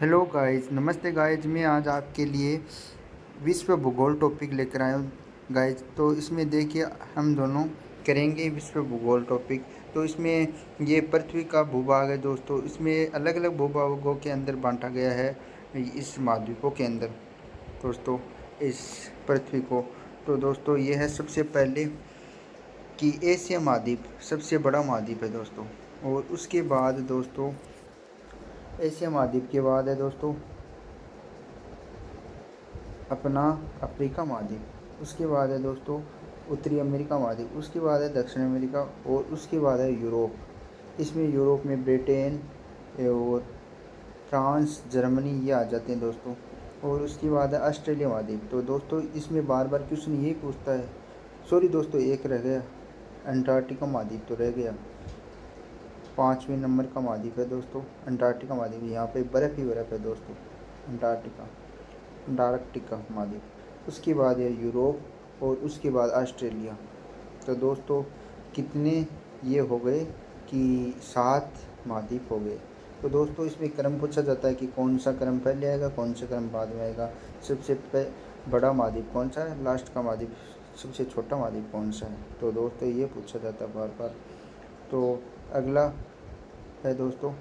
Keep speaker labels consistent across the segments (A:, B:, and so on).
A: Hello guys, नमस्ते guys. मैं आज आपके लिए विश्व भूगोल टॉपिक लेकर आया हूँ गाइस। तो इसमें देखिए हम दोनों करेंगे विश्व भूगोल टॉपिक। तो इसमें ये पृथ्वी का भूभाग है दोस्तों। इसमें अलग अलग भूभागों के अंदर बांटा गया है इस महाद्वीपों के अंदर दोस्तों, इस पृथ्वी को। तो दोस्तों ये है सबसे पहले कि एशिया महाद्वीप सबसे बड़ा महाद्वीप है दोस्तों। और उसके बाद दोस्तों एशिया महाद्वीप के बाद है दोस्तों अपना अफ्रीका महाद्वीप। उसके बाद है दोस्तों उत्तरी अमेरिका महाद्वीप। उसके बाद है दक्षिण अमेरिका और उसके बाद है यूरोप। इसमें यूरोप में ब्रिटेन और फ्रांस, जर्मनी ये आ जाते हैं दोस्तों। और उसके बाद है ऑस्ट्रेलिया महाद्वीप। तो दोस्तों इसमें बार बार क्वेश्चन यही पूछता है, सॉरी दोस्तों एक रह गया, अंटार्कटिका महाद्वीप तो रह गया। 5वें नंबर का महाद्वीप है दोस्तों अंटार्कटिका महाद्वीप। यहाँ पे बर्फ़ ही बर्फ़ है दोस्तों, अंटार्कटिका महाद्वीप। उसके बाद है यूरोप और उसके बाद ऑस्ट्रेलिया। तो दोस्तों कितने ये हो गए कि 7 महाद्वीप हो गए। तो दोस्तों इसमें क्रम पूछा जाता है कि कौन सा क्रम पहले आएगा, कौन सा क्रम बाद में आएगा, सबसे बड़ा महाद्वीप कौन सा है, लास्ट का महाद्वीप सबसे छोटा महाद्वीप कौन सा है। तो दोस्तों ये पूछा जाता है बार बार। तो अगला है दोस्तों,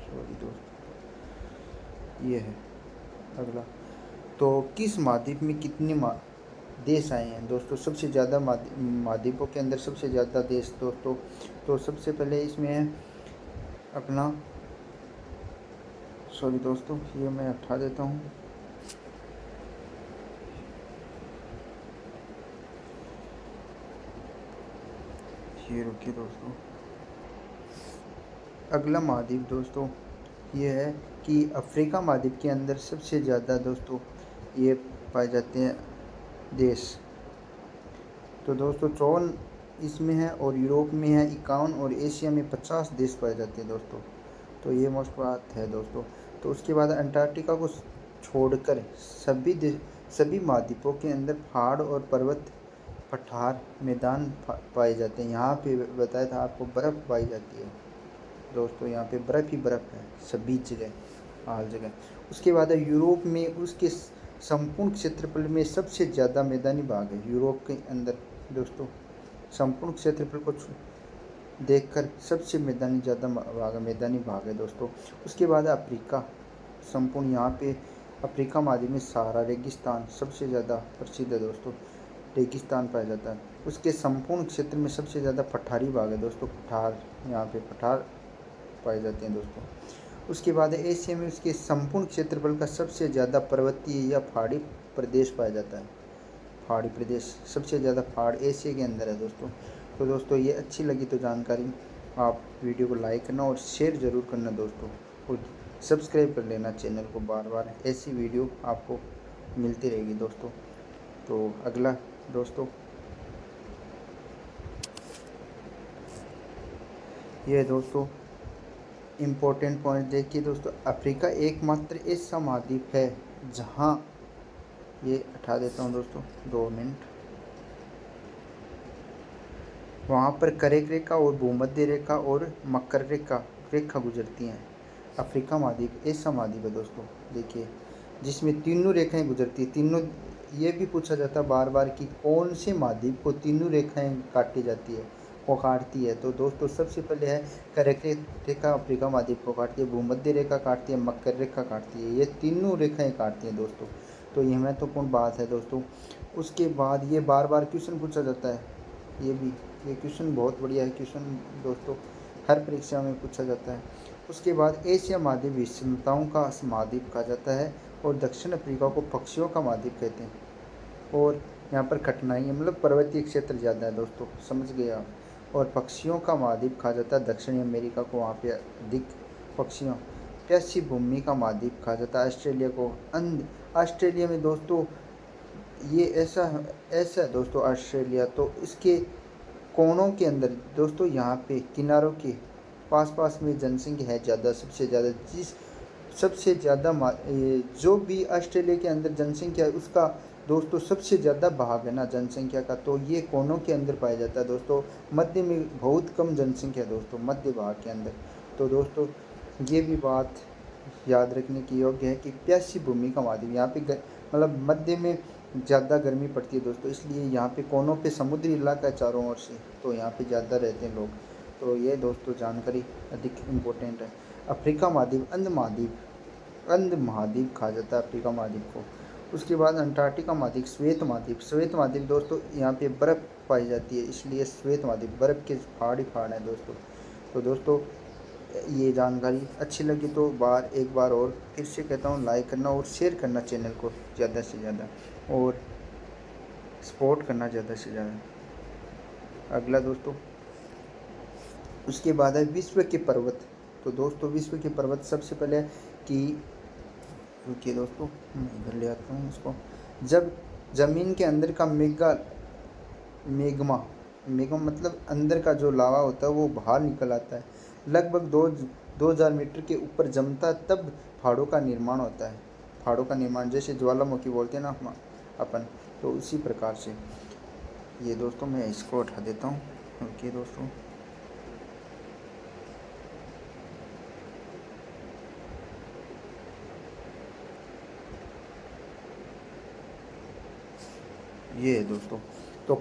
A: सॉरी दोस्तों ये है अगला। तो किस महाद्वीप में कितने देश आए हैं दोस्तों। सबसे ज़्यादा महाद्वीपों के अंदर सबसे ज़्यादा देश दोस्तों। तो सबसे पहले इसमें है अपना, सॉरी दोस्तों ये मैं हटा देता हूँ, ये रुकिए दोस्तों। अगला महाद्वीप दोस्तों ये है कि अफ्रीका महाद्वीप के अंदर सबसे ज़्यादा दोस्तों ये पाए जाते हैं देश। तो दोस्तों 54 इसमें है और यूरोप में है 51 और एशिया में 50 देश पाए जाते हैं दोस्तों। तो ये मोस्ट बात है दोस्तों। तो उसके बाद अंटार्कटिका को छोड़कर सभी महाद्वीपों के अंदर पहाड़ और पर्वत पठार मैदान पाए जाते हैं। यहाँ पे बताया था आपको बर्फ़ पाई जाती है दोस्तों। यहाँ पे बर्फ़ ही बर्फ़ है सभी जगह, हर जगह। उसके बाद है यूरोप में उसके संपूर्ण क्षेत्रफल में सबसे ज़्यादा मैदानी भाग है यूरोप के अंदर दोस्तों। संपूर्ण क्षेत्रफल को देखकर सबसे मैदानी भाग है दोस्तों। उसके बाद है अफ्रीका संपूर्ण। यहाँ पे अफ्रीका महाद्वीप में सहारा रेगिस्तान सबसे ज़्यादा प्रसिद्ध है दोस्तों, रेगिस्तान पाया जाता है। उसके संपूर्ण क्षेत्र में सबसे ज़्यादा पठारी भाग है दोस्तों, पठार, यहाँ पे पठार पाए जाते हैं दोस्तों। उसके बाद एशिया में उसके संपूर्ण क्षेत्रफल का सबसे ज़्यादा पर्वतीय या पहाड़ी प्रदेश पाया जाता है। पहाड़ी प्रदेश सबसे ज़्यादा पहाड़ एशिया के अंदर है दोस्तों। तो दोस्तों ये अच्छी लगी तो जानकारी आप वीडियो को लाइक करना और शेयर ज़रूर करना दोस्तों, और सब्सक्राइब कर लेना चैनल को। बार बार ऐसी वीडियो आपको मिलती रहेगी दोस्तों। तो अगला दोस्तों ये दोस्तों इम्पोर्टेंट पॉइंट देखिए दोस्तों। अफ्रीका एकमात्र ऐसा महाद्वीप है जहाँ, ये हटा देता हूँ दोस्तों 2 मिनट, वहाँ पर कर्क रेखा और भूमध्य रेखा और मकर रेखा गुजरती हैं। अफ्रीका महाद्वीप ऐसा महाद्वीप है दोस्तों देखिए जिसमें तीनों रेखाएं गुजरती हैं। तीनों, ये भी पूछा जाता है बार बार कि कौन से महाद्वीप को तीनों रेखाएं काटी जाती है, वो काटती है। तो दोस्तों सबसे पहले है कर्क रेखा अफ्रीका महाद्वीप को काटती है, भूमध्य रेखा काटती है, मकर रेखा काटती है। ये तीनों रेखाएं काटती हैं दोस्तों। तो ये महत्वपूर्ण बात है दोस्तों। उसके बाद ये बार बार क्वेश्चन पूछा जाता है, ये क्वेश्चन बहुत बढ़िया है क्वेश्चन दोस्तों, हर परीक्षा में पूछा जाता है। उसके बाद एशिया महाद्वीप विषमताओं का महाद्वीप कहा जाता है और दक्षिण अफ्रीका को पक्षियों का महाद्वीप कहते हैं। और यहाँ पर कठिनाई है, मतलब पर्वतीय क्षेत्र ज़्यादा है दोस्तों, समझ गए आप। और पक्षियों का महाद्वीप कहा जाता है दक्षिणी अमेरिका को, वहाँ पे अधिक पक्षियों। कृषि भूमि का महाद्वीप कहा जाता है ऑस्ट्रेलिया को। ऑस्ट्रेलिया में दोस्तों ये ऐसा है दोस्तों ऑस्ट्रेलिया, तो इसके कोनों के अंदर दोस्तों यहाँ पे किनारों के पास में जनसंख्या है ज़्यादा, सबसे ज़्यादा। सबसे ज़्यादा जो भी ऑस्ट्रेलिया के अंदर जनसंख्या है उसका दोस्तों सबसे ज़्यादा भाग है ना जनसंख्या का, तो ये कोनों के अंदर पाया जाता है दोस्तों। मध्य में बहुत कम जनसंख्या है दोस्तों, मध्य भाग के अंदर। तो दोस्तों ये भी बात याद रखने की योग्य है कि प्यासी भूमि का महाद्वीप, यहाँ पे मतलब मध्य में ज़्यादा गर्मी पड़ती है दोस्तों, इसलिए यहाँ पे कोनों पे समुद्री इलाका है चारों ओर से, तो यहाँ पे ज़्यादा रहते हैं लोग। तो ये दोस्तों जानकारी अधिक इम्पोर्टेंट है। अफ्रीका महाद्वीप, अंध महाद्वीप कहा जाता है अफ्रीका महाद्वीप को। उसके बाद अंटार्कटिका महाद्वीप, श्वेत महाद्वीप दोस्तों, यहाँ पे बर्फ़ पाई जाती है, इसलिए श्वेत महाद्वीप, बर्फ़ के पहाड़ ही पहाड़ हैं दोस्तों। तो दोस्तों ये जानकारी अच्छी लगी तो एक बार और फिर से कहता हूँ, लाइक करना और शेयर करना चैनल को ज़्यादा से ज़्यादा, और सपोर्ट करना ज़्यादा से ज़्यादा। अगला दोस्तों उसके बाद है विश्व के पर्वत। तो दोस्तों विश्व के पर्वत सबसे पहले कि, रुकिए दोस्तों मैं इधर ले आता हूँ इसको। जब ज़मीन के अंदर का मेगमा मतलब अंदर का जो लावा होता है वो बाहर निकल आता है, लगभग 2000 मीटर के ऊपर जमता है, तब पहाड़ों का निर्माण होता है। पहाड़ों का निर्माण जैसे ज्वालामुखी बोलते हैं ना अपन, तो उसी प्रकार से। ये दोस्तों मैं इसको उठा देता हूँ। रुकिए दोस्तों, ये है दोस्तों। तो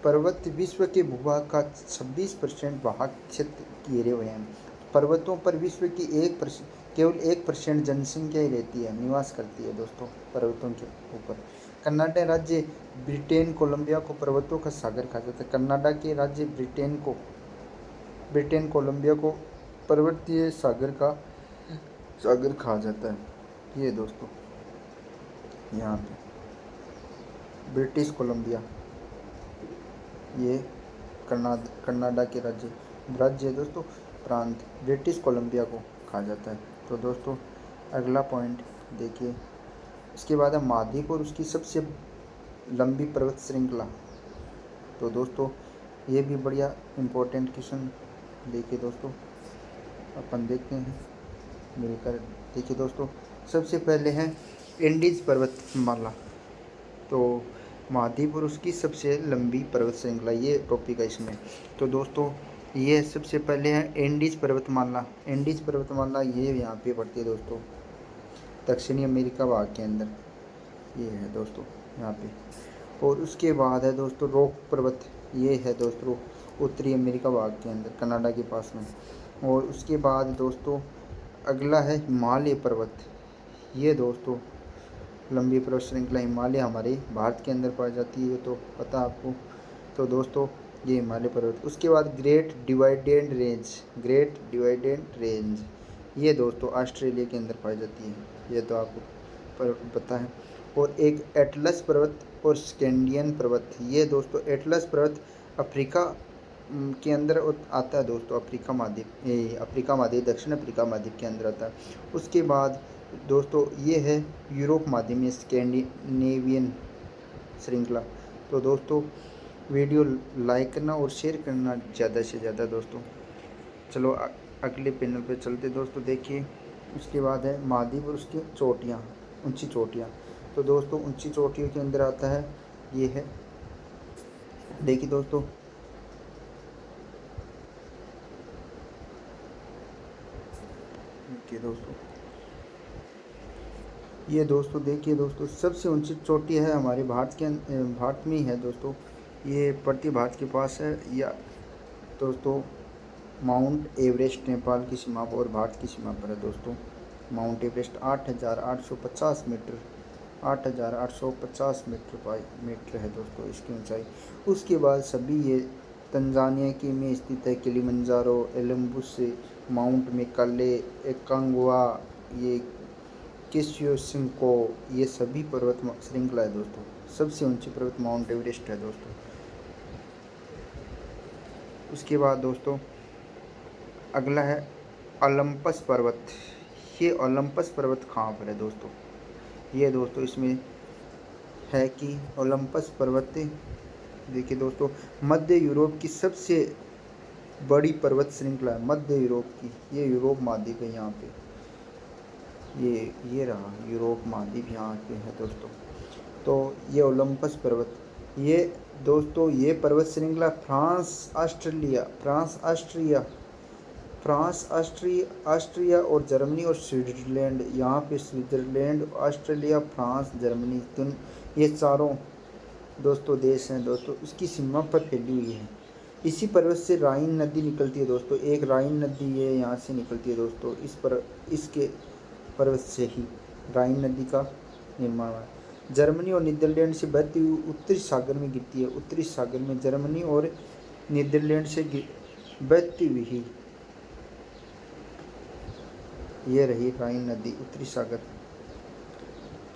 A: पर्वत विश्व के भूभाग का 26% भाग क्षेत्र घेरे हुए हैं। पर्वतों पर विश्व की केवल 1% जनसंख्या ही रहती है, निवास करती है दोस्तों पर्वतों के ऊपर। कनाडा राज्य ब्रिटेन कोलंबिया को पर्वतों का सागर कहा जाता है। कनाडा के राज्य ब्रिटेन कोलंबिया को पर्वतीय सागर कहा जाता है। ये दोस्तों यहाँ पे ब्रिटिश कोलंबिया, ये कनाडा के राज्य है दोस्तों, प्रांत ब्रिटिश कोलंबिया को कहा जाता है। तो दोस्तों अगला पॉइंट देखिए, इसके बाद है महाद्वीप और उसकी सबसे लंबी पर्वत श्रृंखला। तो दोस्तों ये भी बढ़िया इम्पोर्टेंट क्वेश्चन। देखिए दोस्तों अपन देखते हैं मिलकर। देखिए दोस्तों सबसे पहले है एंडीज पर्वतमाला। तो महाद्वीप और उसकी सबसे लंबी पर्वत श्रृंखला, ये टॉपिक है इसमें। तो दोस्तों ये सबसे पहले है एंडीज पर्वतमाला ये यहाँ पे पड़ती है दोस्तों, दक्षिणी अमेरिका भाग के अंदर, ये है दोस्तों यहाँ पे। और उसके बाद है दोस्तों रॉक पर्वत, ये है दोस्तों उत्तरी अमेरिका भाग के अंदर, कनाडा के पास में। और उसके बाद दोस्तों अगला है हिमालय पर्वत। ये दोस्तों लंबी पर्वत श्रृंखला हिमालय हमारे भारत के अंदर पाई जाती है, तो पता आपको। तो दोस्तों ये हिमालय पर्वत। उसके बाद ग्रेट डिवाइडेड रेंज, ये दोस्तों ऑस्ट्रेलिया के अंदर पाई जाती है, ये तो आपको पता है। और एक एटलस पर्वत और स्कैंडियन पर्वत, ये दोस्तों एटलस पर्वत अफ्रीका के अंदर आता है दोस्तों, अफ्रीका महाद्वीप दक्षिण अफ्रीका महाद्वीप के अंदर आता है। उसके बाद दोस्तों ये है यूरोप महाद्वीप में स्कैंडिनेवियन श्रृंखला। तो दोस्तों वीडियो लाइक करना और शेयर करना ज़्यादा से ज़्यादा दोस्तों। चलो अगले पैनल पे चलते दोस्तों। देखिए उसके बाद है महाद्वीप और उसकी ऊंची चोटियाँ। तो दोस्तों ऊंची चोटियों के अंदर आता है, ये है, देखिए दोस्तों ये दोस्तों देखिए दोस्तों सबसे ऊंची चोटी है हमारे भारत में ही है दोस्तों, ये पड़ती भारत के पास है। या दोस्तों माउंट एवरेस्ट नेपाल की सीमा पर और भारत की सीमा पर है दोस्तों। माउंट एवरेस्ट 8,850 मीटर है दोस्तों इसकी ऊंचाई। उसके बाद सभी ये तंजानिया में स्थित है, किलिमंजारो, एलम्बुस, माउंट मेकाले, एकांगुआ, ये किस्योसिंको, ये सभी पर्वत श्रृंखला है दोस्तों। सबसे ऊंची पर्वत माउंट एवरेस्ट है दोस्तों। उसके बाद दोस्तों अगला है ओलंपस पर्वत। ये ओलंपस पर्वत कहाँ पर है दोस्तों? ये दोस्तों इसमें है कि ओलंपस पर्वत, देखिए दोस्तों मध्य यूरोप की सबसे बड़ी पर्वत श्रृंखला है, मध्य यूरोप की। ये यूरोप महाद्वीप है यहाँ पे, ये रहा यूरोप महाद्वीप यहाँ पे है दोस्तों। तो ये ओलंपस पर्वत, ये दोस्तों ये पर्वत श्रृंखला फ्रांस, ऑस्ट्रिया फ्रांस, ऑस्ट्रिया और जर्मनी और स्विट्ज़रलैंड। यहाँ पे स्विट्ज़रलैंड, ऑस्ट्रेलिया, फ्रांस, जर्मनी, ये चारों दोस्तों देश हैं दोस्तों, उसकी सीमा पर फैली हुई है। इसी पर्वत से राइन नदी निकलती है दोस्तों। एक राइन नदी ये यहाँ से निकलती है दोस्तों। इसके पर्वत से ही राइन नदी का निर्माण हुआ है। जर्मनी और नीदरलैंड से बहती हुई उत्तरी सागर में गिरती है। उत्तरी सागर में जर्मनी और नीदरलैंड से बहती हुई ही ये रही राइन नदी, उत्तरी सागर।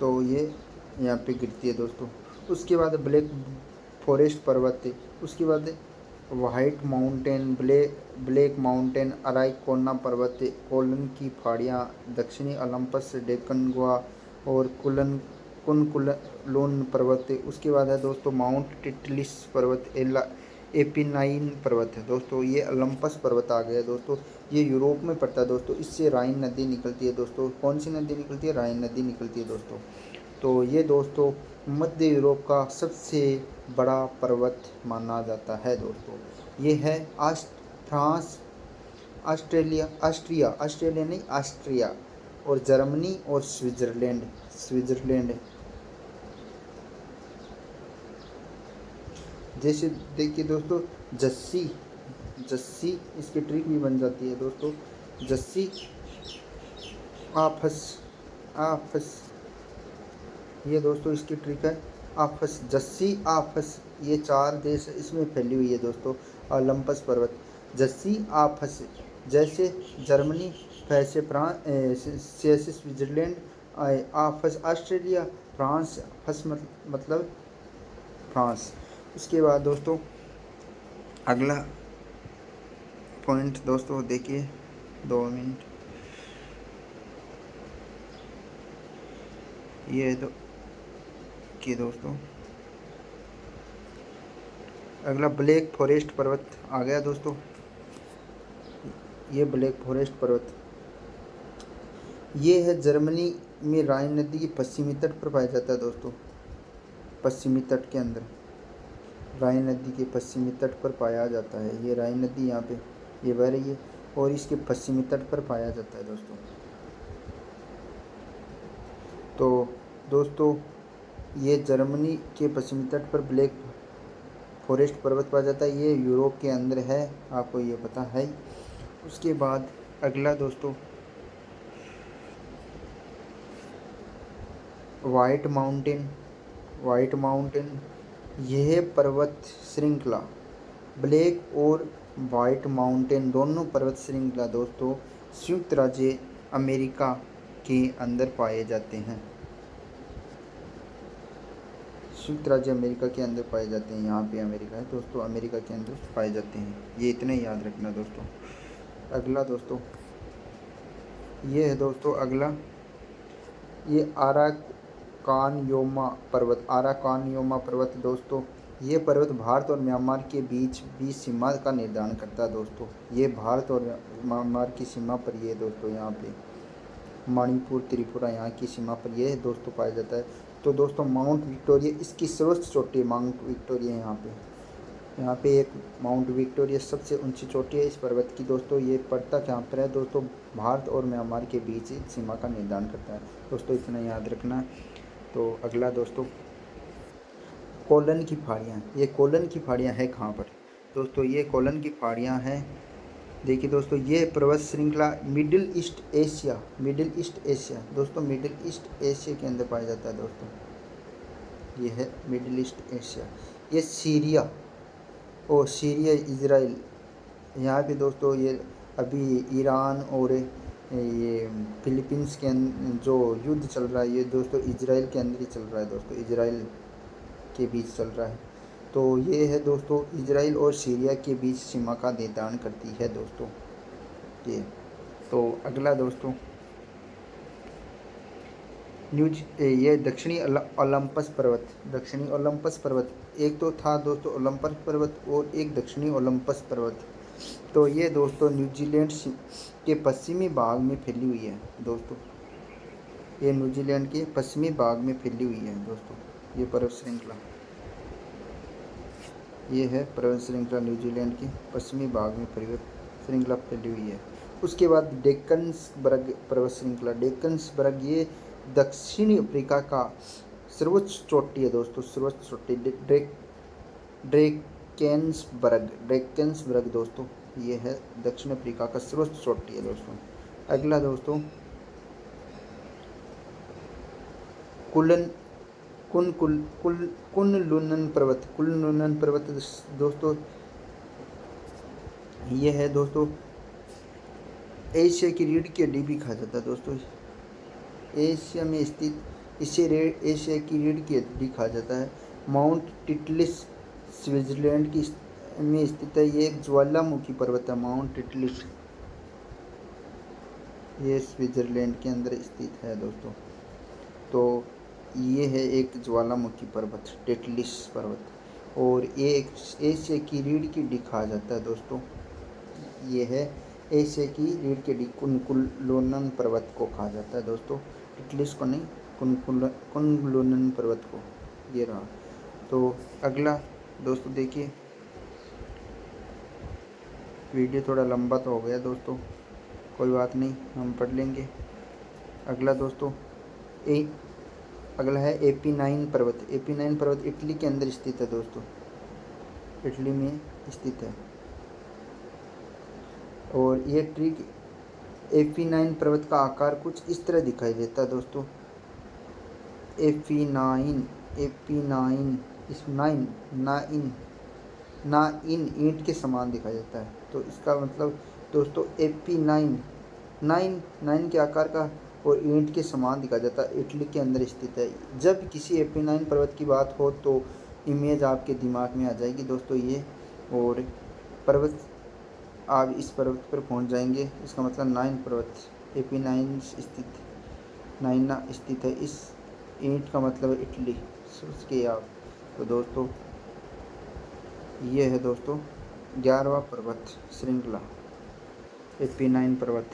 A: तो ये यहाँ पे गिरती है दोस्तों। उसके बाद ब्लैक फॉरेस्ट पर्वत है। उसके बाद वाइट माउंटेन, ब्लैक माउंटेन, अराइकोना पर्वत, कोलन की पहाड़ियाँ, दक्षिणी ओलंपस, डेकनगुआ और कुनकुललोन पर्वत है। उसके बाद है दोस्तों माउंट टिटलिस पर्वत, एपिनाइन पर्वत है दोस्तों। ये ओलंपस पर्वत आ गया दोस्तों। ये यूरोप में पड़ता है दोस्तों। इससे राइन नदी निकलती है दोस्तों। कौन सी नदी निकलती है? राइन नदी निकलती है दोस्तों। तो ये दोस्तों मध्य यूरोप का सबसे बड़ा पर्वत माना जाता है दोस्तों। ये है फ्रांस, ऑस्ट्रिया नहीं, ऑस्ट्रिया और जर्मनी और स्विट्ज़रलैंड। जैसे देखिए दोस्तों, जस्सी इसकी ट्रिक भी बन जाती है दोस्तों। जस्सी आफस ये दोस्तों इसकी ट्रिक है। जस्सी आफस ये 4 देश इसमें फैली हुई है दोस्तों। ओलंपस पर्वत, जस्सी आफस जैसे जर्मनी, वैसे स्विट्ज़रलैंड, आफस ऑस्ट्रेलिया, फ्रांस, फस मतलब फ्रांस। उसके बाद दोस्तों अगला पॉइंट दोस्तों देखिए, 2 मिनट ये तो कि दोस्तों अगला ब्लैक फॉरेस्ट पर्वत आ गया दोस्तों। ये ब्लैक फॉरेस्ट पर्वत ये है जर्मनी में राइन नदी के पश्चिमी तट पर पाया जाता है दोस्तों। पश्चिमी तट के अंदर राइन नदी के पश्चिमी तट पर पाया जाता है। ये राइन नदी यहाँ पे ये बह रही है और इसके पश्चिमी तट पर पाया जाता है दोस्तों। तो दोस्तों ये जर्मनी के पश्चिमी तट पर ब्लैक फॉरेस्ट पर्वत पाया जाता है। ये यूरोप के अंदर है, आपको ये पता है। उसके बाद अगला दोस्तों वाइट माउंटेन यह पर्वत श्रृंखला ब्लैक और वाइट माउंटेन दोनों पर्वत श्रृंखला दोस्तों संयुक्त राज्य अमेरिका के अंदर पाए जाते हैं। संयुक्त राज्य अमेरिका के अंदर पाए जाते हैं। यहाँ पे अमेरिका है दोस्तों, अमेरिका के अंदर पाए जाते हैं। ये इतना ही याद रखना दोस्तों। अगला दोस्तों ये है दोस्तों अगला, ये आराकानयोमा पर्वत दोस्तों। ये पर्वत भारत और म्यांमार के बीच सीमा का निर्धारण करता है दोस्तों। ये भारत और म्यांमार की सीमा पर ये दोस्तों, यहाँ पे मणिपुर, त्रिपुरा यहाँ की सीमा पर ये दोस्तों पाया जाता है। तो दोस्तों माउंट विक्टोरिया इसकी सर्वोच्च चोटी माउंट विक्टोरिया यहाँ पे एक माउंट विक्टोरिया सबसे ऊंची चोटी है इस पर्वत की दोस्तों। ये पड़ता कहाँ पर है दोस्तों? भारत और म्यांमार के बीच सीमा का निर्धारण करता है दोस्तों, इतना याद रखना। तो अगला दोस्तों कोलन की पहाड़ियाँ। ये कोलन की पहाड़ियाँ है कहाँ पर दोस्तों? ये कोलन की पहाड़ियाँ हैं, देखिए दोस्तों ये पर्वत श्रृंखला मिडिल ईस्ट एशिया दोस्तों, मिडिल ईस्ट एशिया के अंदर पाया जाता है दोस्तों। ये है मिडिल ईस्ट एशिया। ये सीरिया इज़राइल यहाँ पे दोस्तों, ये अभी ईरान और ये फिलीपींस के जो युद्ध चल रहा है ये दोस्तों इजराइल के अंदर ही चल रहा है दोस्तों, इजराइल के बीच चल रहा है। तो ये है दोस्तों इजराइल और सीरिया के बीच सीमा का निर्धारण करती है दोस्तों ये। तो अगला दोस्तों ये दक्षिणी ओलंपस पर्वत एक तो था दोस्तों ओलंपस पर्वत और एक दक्षिणी ओलंपस पर्वत। तो ये दोस्तों न्यूजीलैंड के पश्चिमी भाग में फैली हुई है दोस्तों। ये न्यूजीलैंड के पश्चिमी भाग में फैली हुई है दोस्तों। ये पर्वत श्रृंखला ये है पर्वत श्रृंखला न्यूजीलैंड के पश्चिमी भाग में पर्वत श्रृंखला फैली हुई है। उसके बाद डेक्कनसबर्ग पर्वत श्रृंखला। डेक्कनसबर्ग ये दक्षिणी अफ्रीका का सर्वोच्च चोटी है दोस्तों, सर्वोच्च चोटी ड्रेकेंसबर्ग दोस्तों, ये है दक्षिण अफ्रीका का सर्वोच्च चोटी है दोस्तों। अगला दोस्तों कुलन कुन कुल कुल कुनलुन पर्वत। कुनलुन पर्वत दोस्तों ये है दोस्तों एशिया की रीढ़ की हड्डी भी कहा जाता है दोस्तों। एशिया में स्थित इसे एशिया की रीढ़ की हड्डी कहा जाता है। माउंट टिटलिस स्विट्जरलैंड की में स्थित है। ये एक ज्वालामुखी पर्वत है। माउंट टिटलिस ये स्विट्जरलैंड के अंदर स्थित है दोस्तों। तो ये है एक ज्वालामुखी पर्वत टिटलिस पर्वत, और ये एक एशिया की रीढ़ की हड्डी कहा जाता है दोस्तों। ये है एशिया की रीढ़ की हड्डी कुनकुललोनन पर्वत को कहा जाता है दोस्तों, टिटलिस को नहीं, कुनकुललोनन पर्वत को। ये रहा। तो अगला दोस्तों देखिए, वीडियो थोड़ा लंबा तो हो गया दोस्तों, कोई बात नहीं, हम पढ़ लेंगे। अगला दोस्तों अगला है एपीनाइन पर्वत। एपीनाइन पर्वत इटली के अंदर स्थित है दोस्तों, इटली में स्थित है। और ये ट्री एपीनाइन पर्वत का आकार कुछ इस तरह दिखाई देता है दोस्तों। एपीनाइन इस नाइन ईंट के समान दिखाई देता है। तो इसका मतलब दोस्तों नाइन के आकार का और ईंट के समान दिखाई देता है, इटली के अंदर स्थित है। जब किसी एपीनाइन पर्वत की बात हो तो इमेज आपके दिमाग में आ जाएगी दोस्तों ये, और पर्वत आप इस पर्वत पर पहुंच जाएंगे। इसका मतलब नाइन पर्वत एपीनाइन नाइना स्थित है। इस ईंट का मतलब है इटली, सोच के आप। तो दोस्तों ये है दोस्तों 11वां पर्वत श्रृंखला एपीनाइन पर्वत।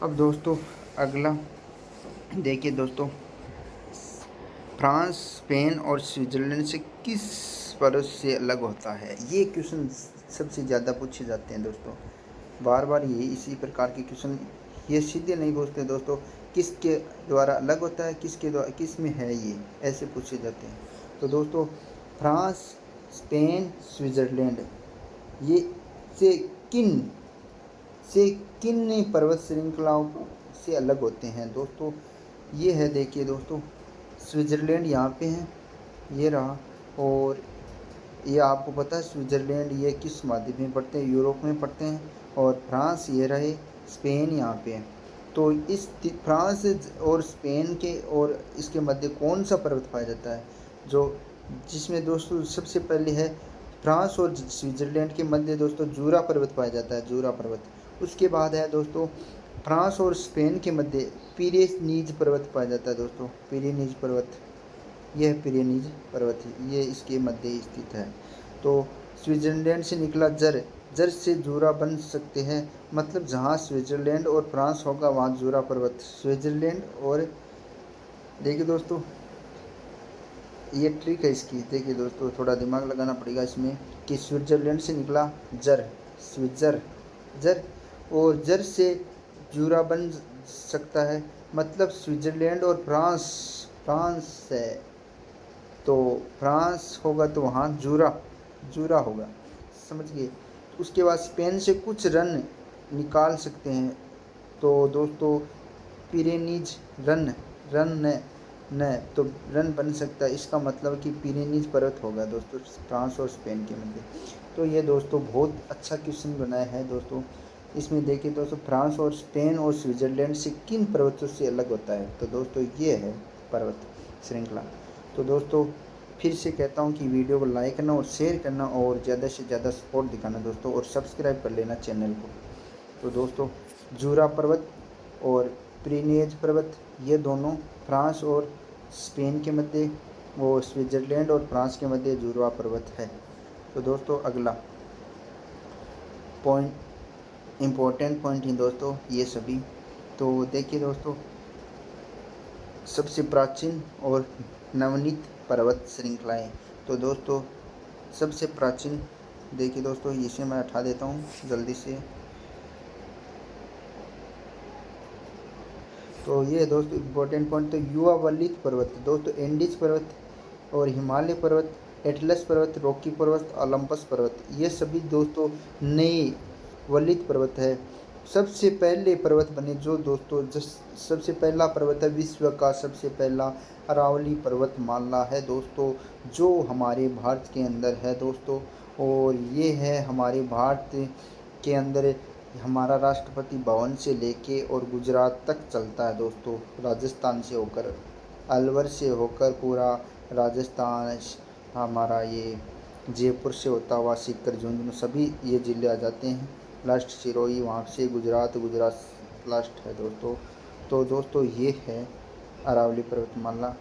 A: अब दोस्तों अगला देखिए दोस्तों, फ्रांस स्पेन और स्विट्ज़रलैंड से किस पर्वत से अलग होता है? ये क्वेश्चन सबसे ज़्यादा पूछे जाते हैं दोस्तों, बार बार ये इसी प्रकार के क्वेश्चन ये सीधे नहीं पूछते दोस्तों, किसके द्वारा अलग होता है, किस में है ये, ऐसे पूछे जाते हैं। तो दोस्तों फ्रांस स्पेन स्विट्ज़रलैंड ये से किन पर्वत श्रृंखलाओं से अलग होते हैं दोस्तों? ये है देखिए दोस्तों, स्विट्ज़रलैंड यहाँ पे है, ये रहा। और ये आपको पता है स्विट्ज़रलैंड ये किस महाद्वीप में पड़ते हैं? यूरोप में पड़ते हैं। और फ्रांस ये रहे, स्पेन यहाँ पे है। तो इस फ्रांस और स्पेन के और इसके मध्य कौन सा पर्वत पाया जाता है? जिसमें दोस्तों सबसे पहले है फ्रांस और स्विट्ज़रलैंड के मध्य दोस्तों जूरा पर्वत पाया जाता है, जूरा पर्वत। उसके बाद है दोस्तों फ्रांस और स्पेन के मध्य पिरेनीज पर्वत पाया जाता है दोस्तों, पिरेनीज पर्वत, यह पिरेनीज पर्वत ये इसके मध्य स्थित है। तो स्विट्ज़रलैंड से निकला जर से जूरा बन सकते हैं, मतलब जहाँ स्विट्ज़रलैंड और फ्रांस होगा वहाँ जूरा पर्वत। स्विट्ज़रलैंड और देखिए दोस्तों ये ट्रिक है इसकी, देखिए दोस्तों थोड़ा दिमाग लगाना पड़ेगा इसमें कि स्विट्ज़रलैंड से निकला जर और जर से जूरा बन सकता है, मतलब स्विट्ज़रलैंड और फ्रांस है, तो फ्रांस होगा तो वहाँ जूरा होगा, समझ गए। उसके बाद स्पेन से कुछ रन निकाल सकते हैं, तो दोस्तों पिरेनीज तो रन बन सकता है, इसका मतलब कि पिरेनीज पर्वत होगा दोस्तों फ्रांस और स्पेन के मध्य। तो ये दोस्तों बहुत अच्छा क्वेश्चन बनाया है दोस्तों। इसमें देखिए दोस्तों फ्रांस और स्पेन और स्विट्ज़रलैंड से किन पर्वतों से अलग होता है? तो दोस्तों ये है पर्वत श्रृंखला। तो दोस्तों फिर से कहता हूँ कि वीडियो को लाइक करना और शेयर करना और ज़्यादा से ज़्यादा सपोर्ट दिखाना दोस्तों, और सब्सक्राइब कर लेना चैनल को। तो दोस्तों जूरा पर्वत और पिरेनीज पर्वत ये दोनों फ्रांस और स्पेन के मध्य, वो स्विट्ज़रलैंड और फ्रांस के मध्य जूरा पर्वत है। तो दोस्तों अगला पॉइंट इम्पोर्टेंट पॉइंट हैं दोस्तों ये सभी। तो देखिए दोस्तों सबसे प्राचीन और नवनीत पर्वत श्रृंखलाएँ। तो दोस्तों सबसे प्राचीन देखिए दोस्तों, इसे मैं हटा देता हूँ जल्दी से। तो ये दोस्तों इम्पोर्टेंट पॉइंट। तो युवा वल्लित पर्वत दोस्तों एंडीज पर्वत और हिमालय पर्वत, एटलस पर्वत, रॉकी पर्वत, ओलंपस पर्वत, ये सभी दोस्तों नए वल्लित पर्वत है। सबसे पहले पर्वत बने जो दोस्तों सबसे पहला पर्वत है विश्व का सबसे पहला अरावली पर्वतमाला है दोस्तों, जो हमारे भारत के अंदर है दोस्तों। और ये है हमारे भारत के अंदर हमारा राष्ट्रपति भवन से लेके और गुजरात तक चलता है दोस्तों, राजस्थान से होकर, अलवर से होकर पूरा राजस्थान, हमारा ये जयपुर से होता हुआ सीकर, झुंझुनू, सभी ये ज़िले आ जाते हैं। लास्ट सिरोही वहाँ से गुजरात लास्ट है दोस्तों। तो दोस्तों ये है अरावली पर्वतमाला।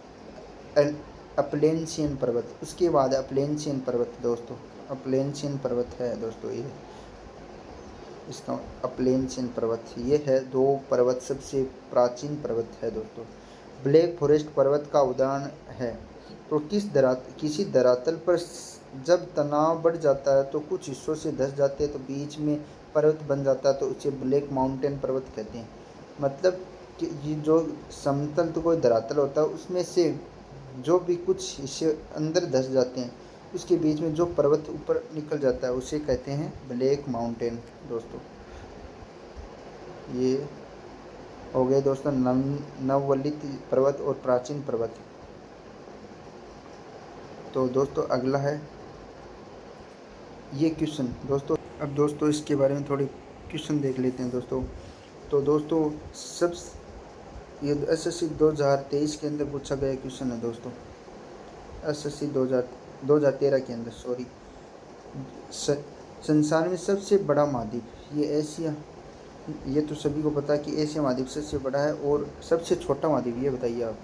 A: अपलेंशियन पर्वत, उसके बाद अपलेंशियन पर्वत दोस्तों, अपलेंशियन पर्वत है दोस्तों ये, इसका अपलेंशियन पर्वत ये है। दो पर्वत सबसे प्राचीन पर्वत है दोस्तों। ब्लैक फॉरेस्ट पर्वत का उदाहरण है। तो किसी धरातल पर जब तनाव बढ़ जाता है तो कुछ हिस्सों से धंस जाते हैं तो बीच में पर्वत बन जाता है, तो उसे ब्लैक माउंटेन पर्वत कहते हैं। मतलब कि ये जो समतल तो कोई धरातल होता है उसमें से जो भी कुछ हिस्से अंदर धंस जाते हैं, उसके बीच में जो पर्वत ऊपर निकल जाता है उसे कहते हैं ब्लैक माउंटेन दोस्तों। ये हो गए दोस्तों नववल्लित पर्वत और प्राचीन पर्वत। तो दोस्तों अगला है ये क्वेश्चन दोस्तों। अब दोस्तों इसके बारे में थोड़े क्वेश्चन देख लेते हैं दोस्तों। तो दोस्तों सब ये एसएससी 2023 के अंदर पूछा गया क्वेश्चन है दोस्तों। एसएससी 2013 के अंदर, सॉरी। संसार में सबसे बड़ा महाद्वीप ये एशिया, ये तो सभी को पता है कि एशिया महाद्वीप सबसे बड़ा है। और सबसे छोटा महाद्वीप ये बताइए आप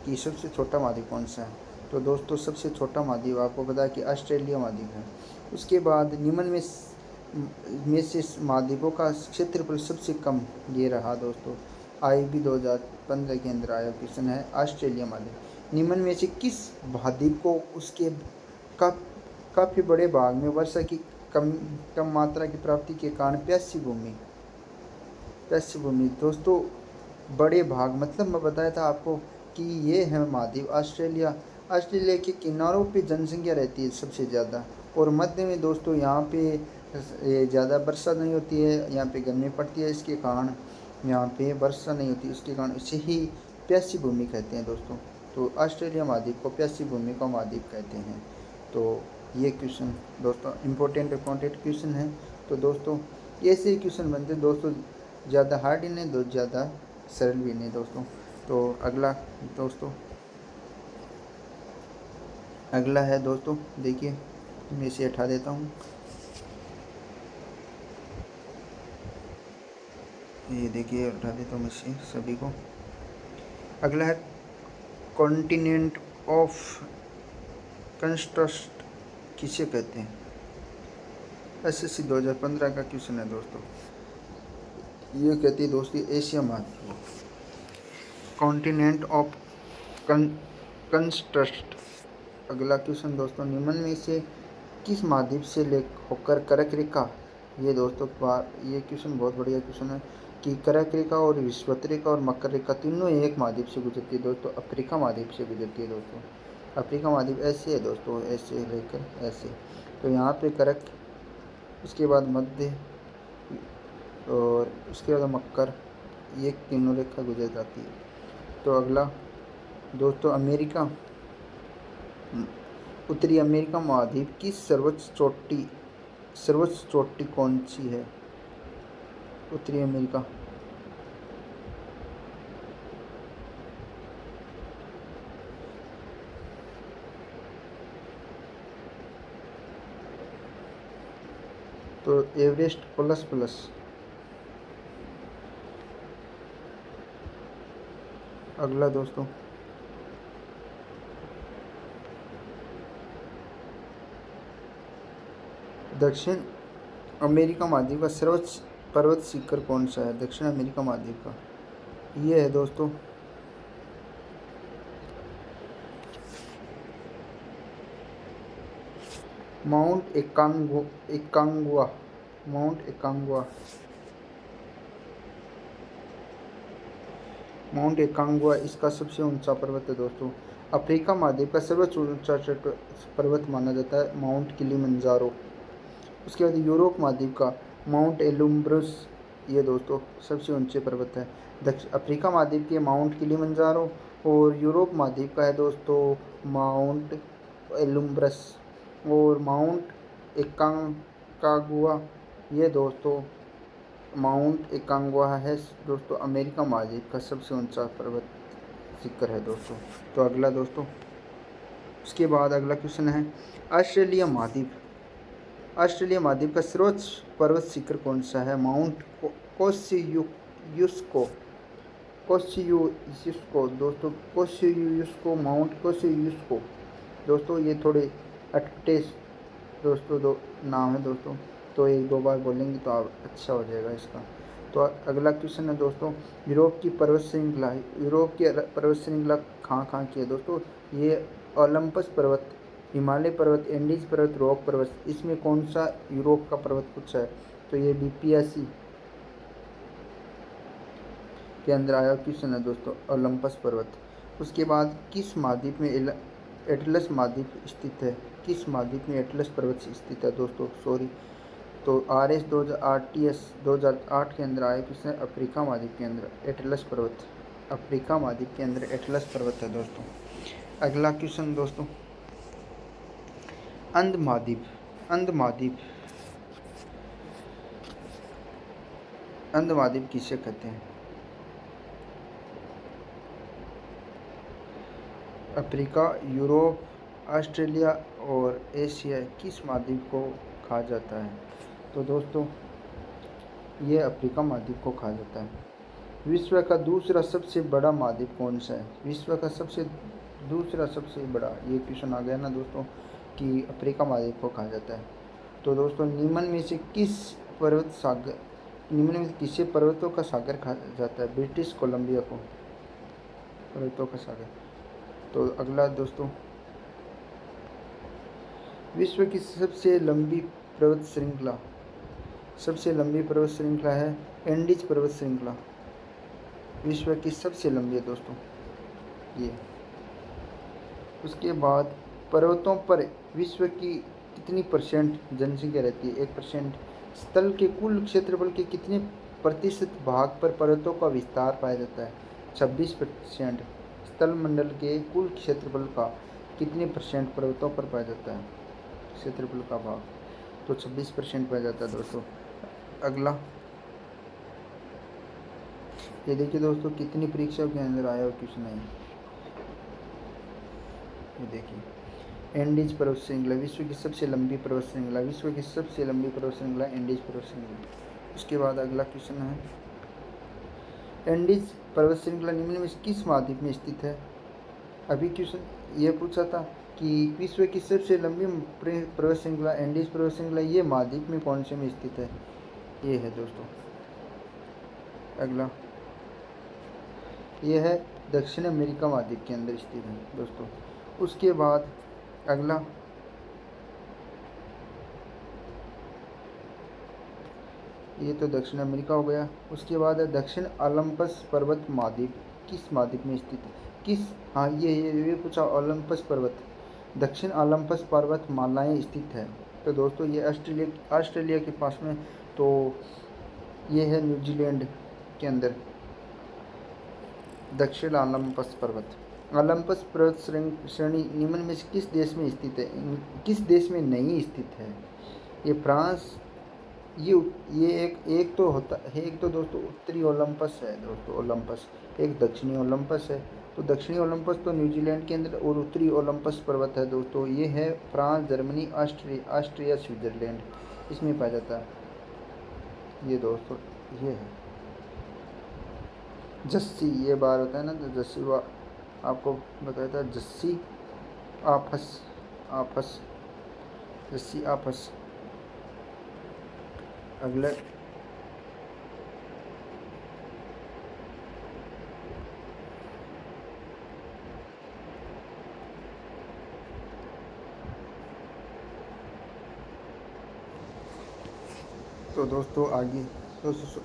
A: कि सबसे छोटा महाद्वीप कौन सा है। तो दोस्तों सबसे छोटा महाद्वीप आपको पता है कि ऑस्ट्रेलिया महाद्वीप है। उसके बाद निम्न में से महाद्वीपों का क्षेत्रफल सबसे कम ये रहा दोस्तों। IB 2015 के अंदर आया क्वेश्चन है ऑस्ट्रेलिया महाद्वीप। निम्न में से किस महाद्वीप को उसके काफ़ी बड़े भाग में वर्षा की कम मात्रा की प्राप्ति के कारण प्यासी भूमि दोस्तों, बड़े भाग मतलब मैं बताया था आपको कि ये है महाद्वीप ऑस्ट्रेलिया। ऑस्ट्रेलिया के किनारों पे जनसंख्या रहती है सबसे ज़्यादा, और मध्य में दोस्तों यहाँ पे ज़्यादा वर्षा नहीं होती है, यहाँ पे गर्मी पड़ती है, इसके कारण यहाँ पे वर्षा नहीं होती, इसके कारण इसे ही प्यासी भूमि कहते हैं दोस्तों। तो ऑस्ट्रेलिया महाद्वीप को प्यासी भूमि का महाद्वीप कहते हैं। तो ये क्वेश्चन दोस्तों इम्पोर्टेंट क्वेश्चन है। तो दोस्तों ऐसे ही क्वेश्चन बनते हैं दोस्तों, ज़्यादा हार्ड ही नहीं, ज़्यादा सरल भी नहीं दोस्तों। तो अगला है दोस्तों, देखिए मैं इसे हटा देता हूँ। ये देखिए हटा देता हूँ इसे सभी को। अगला है कॉन्टिनेंट ऑफ कंस्ट्रस्ट किसे कहते हैं। SSC 2015 का क्वेश्चन है दोस्तों। ये कहती है दोस्तों एशिया महाद्वीप, कॉन्टिनेंट ऑफ कंस्ट्रस्ट। अगला क्वेश्चन दोस्तों, निम्न में से किस महाद्वीप से होकर कर्क रेखा, ये दोस्तों ये क्वेश्चन बहुत बढ़िया क्वेश्चन है कि कर्क रेखा और विषुवत रेखा और मकर रेखा तीनों एक महाद्वीप से गुजरती है दोस्तों, अफ्रीका महाद्वीप से गुजरती है दोस्तों। अफ्रीका महाद्वीप ऐसे है दोस्तों, ऐसे लेकर ऐसे। तो यहाँ पे कर्क, उसके बाद मध्य और उसके बाद मकर, ये तीनों रेखा गुजर जाती है। तो अगला दोस्तों अमेरिका, उत्तरी अमेरिका महाद्वीप की सर्वोच्च चोटी कौन सी है। उत्तरी अमेरिका, तो एवरेस्ट प्लस। अगला दोस्तों दक्षिण अमेरिका महाद्वीप का सर्वोच्च पर्वत शिखर कौन सा है। दक्षिण अमेरिका महाद्वीप का ये है दोस्तों माउंट एकांगुआ। माउंट एकांगुआ इसका सबसे ऊंचा पर्वत है दोस्तों। अफ्रीका महाद्वीप का सर्वोच्च ऊंचा पर्वत माना जाता है माउंट किलिमंजारो। उसके बाद यूरोप महाद्वीप का माउंट एलुम्ब्रस, ये दोस्तों सबसे ऊंचे पर्वत है। दक्षिण अफ्रीका महाद्वीप के माउंट किलिमंजारो, और यूरोप महाद्वीप का है दोस्तों माउंट एलुम्ब्रस और माउंट एकांकागुआ, ये दोस्तों माउंट एकांगुआ है दोस्तों अमेरिका महाद्वीप का सबसे ऊंचा पर्वत शिखर है दोस्तों। तो अगला दोस्तों, उसके बाद अगला क्वेश्चन है ऑस्ट्रेलिया महाद्वीप। ऑस्ट्रेलिया महाद्वीप का सर्वोच्च पर्वत शिखर कौन सा है? माउंट कोसियुस्को। कोसियुस्को दोस्तों, कोसियुस्को, माउंट कोसियुस्को दोस्तों, ये थोड़े अटपटे दोस्तों दो नाम है दोस्तों, तो एक दो बार बोलेंगे तो आप अच्छा हो जाएगा इसका। तो अगला क्वेश्चन है दोस्तों, यूरोप की पर्वत श्रृंखला। यूरोप की पर्वत श्रृंखला कहाँ की है दोस्तों? ये ओलंपस पर्वत, हिमालय पर्वत, एंडीज पर्वत, रॉक पर्वत, इसमें कौन सा यूरोप का पर्वत पूछा है? तो ये बीपीएससी के अंदर आया क्वेश्चन है दोस्तों, ओलंपस पर्वत। उसके बाद किस महाद्वीप में एटलस महाद्वीप स्थित है? किस महाद्वीप में एटलस पर्वत स्थित है दोस्तों? सॉरी, तो RS 2008 TS 2008 के अंदर आया क्वेश्चन अफ्रीका महाद्वीप के अंदर एटलस पर्वत, अफ्रीका महाद्वीप के अंदर एटलस पर्वत है दोस्तों। अगला क्वेश्चन दोस्तों, अंध महाद्वीप। अंध महाद्वीप, अंध महाद्वीप किसे कहते हैं? अफ्रीका, यूरोप, ऑस्ट्रेलिया और एशिया किस महाद्वीप को कहा जाता है? तो दोस्तों ये अफ्रीका महाद्वीप को कहा जाता है। विश्व का दूसरा सबसे बड़ा महाद्वीप कौन सा है? विश्व का दूसरा सबसे बड़ा, ये क्वेश्चन आ गया ना दोस्तों कि अफ्रीका महाद्वीप को कहा जाता है। तो दोस्तों निम्न में से किसे पर्वतों का सागर कहा जाता है? ब्रिटिश कोलंबिया को पर्वतों का सागर। तो अगला दोस्तों, विश्व की सबसे लंबी पर्वत श्रृंखला, सबसे लंबी पर्वत श्रृंखला है एंडीज पर्वत श्रृंखला, विश्व की सबसे लंबी है दोस्तों ये। उसके बाद पर्वतों पर विश्व की कितनी परसेंट जनसंख्या रहती है? 1%। स्थल के कुल क्षेत्रफल के कितने प्रतिशत भाग पर पर्वतों का विस्तार पाया जाता है? 26%। स्थल मंडल के कुल क्षेत्रफल का कितने परसेंट पर्वतों पर पाया जाता है क्षेत्रफल का भाग? तो 26% पाया जाता है दोस्तों। अगला ये देखिए दोस्तों कितनी परीक्षाओं के अंदर आया और क्वेश्चन है। ये देखिए एंडीज पर्वत श्रृंखला, विश्व की सबसे लंबी पर्वत श्रृंखला, विश्व की सबसे लंबी पर्वत श्रृंखला एंडीज पर्वत श्रृंखला। उसके बाद अगला क्वेश्चन है, एंडीज पर्वत श्रृंखला निम्न में किस महाद्वीप में स्थित है? अभी क्वेश्चन ये पूछा था कि विश्व की सबसे लंबी पर्वत श्रृंखला एंडीज पर्वत श्रृंखला ये महाद्वीप में कौन से में स्थित है? ये है दोस्तों। अगला ये है दक्षिण अमेरिका महाद्वीप के अंदर स्थित है दोस्तों। उसके बाद अगला ये तो दक्षिण अमेरिका हो गया। उसके बाद है दक्षिण ओलंपस पर्वत महाद्वीप किस महाद्वीप में स्थित है? किस, हाँ ये पूछा ओलंपस पर्वत, दक्षिण ओलंपस पर्वत मालाएं स्थित है। तो दोस्तों ये ऑस्ट्रेलिया के पास में, तो ये है न्यूजीलैंड के अंदर दक्षिण ओलंपस पर्वत। ओलंपस पर्वत श्रेणी निम्न में से किस देश में स्थित है? किस देश में नहीं स्थित है? ये फ्रांस, ये एक तो होता है, एक तो दोस्तों उत्तरी ओलंपस है दोस्तों ओलंपस, एक दक्षिणी ओलंपस है। तो दक्षिणी ओलंपस तो न्यूजीलैंड के अंदर, और उत्तरी ओलंपस पर्वत है दोस्तों ये है फ्रांस, जर्मनी, ऑस्ट्रिया, स्विट्जरलैंड, इसमें पाया जाता है। ये दोस्तों ये है जस्सी, ये बार होता है ना तो जस्सी आपको बताया था, जस्सी आपस जस्सी आपस। अगले तो दोस्तों आगे दोस्तों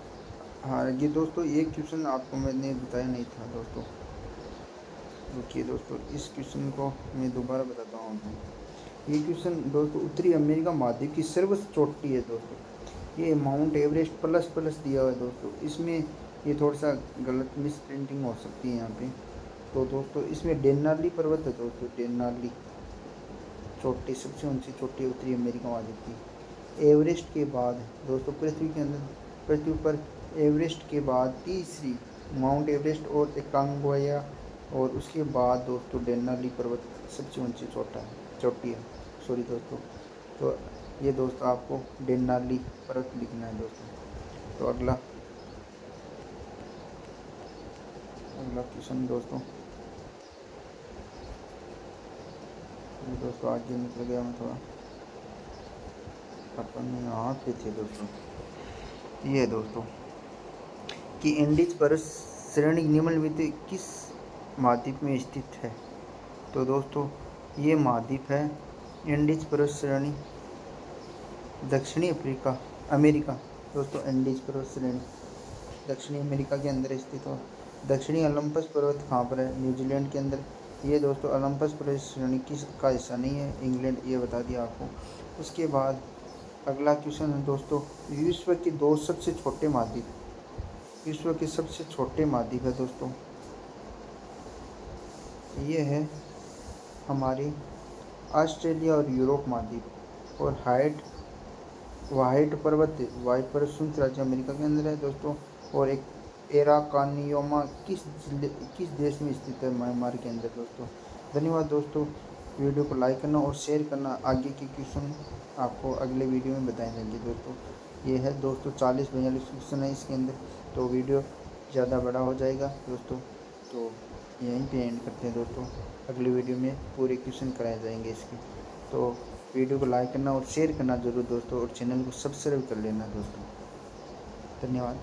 A: हाँ ये दोस्तों ये क्वेश्चन आपको मैंने बताया नहीं था दोस्तों। रुकिए दोस्तों, इस क्वेश्चन को मैं दोबारा बताता हूँ आपको। ये क्वेश्चन दोस्तों, उत्तरी अमेरिका महाद्वीप की सर्वोच्च चोटी है दोस्तों। ये माउंट एवरेस्ट प्लस प्लस दिया हुआ है दोस्तों। इसमें ये थोड़ा सा गलत मिस प्रिंटिंग हो सकती है यहाँ पे। तो दोस्तों इसमें डेनाली पर्वत है दोस्तों, डेनाली चोटी, सबसे ऊंची चोटी उत्तरी अमेरिका महाद्वीप की। एवरेस्ट के बाद दोस्तों पृथ्वी के अंदर, पृथ्वी पर एवरेस्ट के बाद तीसरी माउंट एवरेस्ट और एकांगुआ, और उसके बाद दोस्तों डेनाली पर्वत सबसे ऊंची चोटी है। सॉरी दोस्तों, तो ये दोस्तों आपको डेनाली पर्वत लिखना है दोस्तों। तो अगला अगला क्वेश्चन दोस्तों, ये दोस्तों आगे निकल गया मैं थोड़ा, अपन यहाँ पे थे दोस्तों। ये दोस्तों कि इंडीज पर्वत श्रेणी निम्नलिखित किस महाद्वीप में स्थित है। तो दोस्तों ये महाद्वीप है इंडीज पर्वत श्रेणी, दक्षिणी अमेरिका दोस्तों। इंडीज पर्वत श्रेणी दक्षिणी अमेरिका के अंदर स्थित हो। दक्षिणी ओलंपस पर्वत कहाँ पर है, न्यूजीलैंड के अंदर। ये दोस्तों ओलंपस पर्वत श्रेणी किस का हिस्सा नहीं है, इंग्लैंड, ये बता दिया आपको। उसके बाद अगला क्वेश्चन है दोस्तों, विश्व के दो सबसे छोटे महाद्वीप, विश्व के सबसे छोटे महाद्वीप है दोस्तों। ये है हमारी ऑस्ट्रेलिया और यूरोप महाद्वीप। और वाइट पर्वत संयुक्त राज्य अमेरिका के अंदर है दोस्तों। और एक एराकानियोमा किस देश में स्थित है, म्यांमार के अंदर दोस्तों। धन्यवाद दोस्तों, वीडियो को लाइक करना और शेयर करना। आगे के क्वेश्चन आपको अगले वीडियो में बताए जाएंगे दोस्तों। ये है दोस्तों 40-42 क्वेश्चन है इसके अंदर, तो वीडियो ज़्यादा बड़ा हो जाएगा दोस्तों। तो यहीं पे एंड करते हैं दोस्तों, अगली वीडियो में पूरे क्वेश्चन कराए जाएंगे इसके। तो वीडियो को लाइक करना और शेयर करना ज़रूर दोस्तों, और चैनल को सब्सक्राइब कर लेना दोस्तों। धन्यवाद।